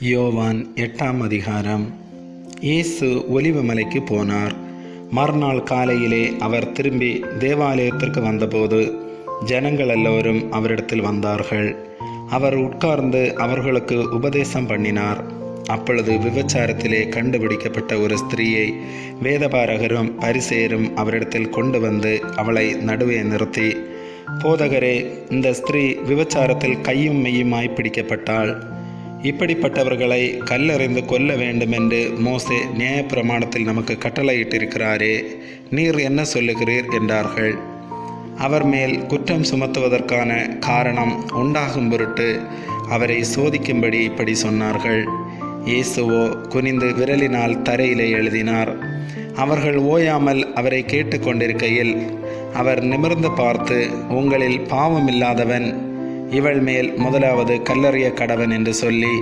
யோவான் 8ஆம் அதிகாரம். இயேசு ஒலிவ மலைக்கு போனார். மறுநாள் காலையிலே அவர் திரும்பி தேவாலயத்திற்கு வந்தபோது ஜனங்கள் எல்லோரும் அவரிடத்தில் வந்தார்கள். அவர் உட்கார்ந்து அவர்களுக்கு உபதேசம் பண்ணினார். அப்பொழுது விபச்சாரத்திலே கண்டுபிடிக்கப்பட்ட ஒரு ஸ்திரீயை வேதபாரகரும் பரிசேயரும் அவரிடத்தில் கொண்டு வந்து அவளை நடுவே நிறுத்தி, போதகரே, இந்த ஸ்திரீ விபச்சாரத்தில் கையும் மெய்யுமாய் பிடிக்கப்பட்டாள். இப்படிப்பட்டவர்களை கல்லெறிந்து கொல்ல வேண்டும் என்று மோசே நியாயப்பிரமாணத்தில் நமக்கு கட்டளையிட்டிருக்கிறாரே, நீர் என்ன சொல்லுகிறீர் என்றார்கள். அவர் மேல் குற்றம் சுமத்துவதற்கான காரணம் உண்டாகும் பொருட்டு அவரை சோதிக்கும்படி இப்படி சொன்னார்கள். இயேசுவோ குனிந்து விரலினால் தரையிலே எழுதினார். அவர்கள் ஓயாமல் அவரை கேட்டுக்கொண்டிருக்கையில் அவர் நிமிர்ந்து பார்த்து, உங்களில் பாவமில்லாதவன் இவள் மேல் முதலாவது கல்லெறிய கடவன் என்று சொல்லி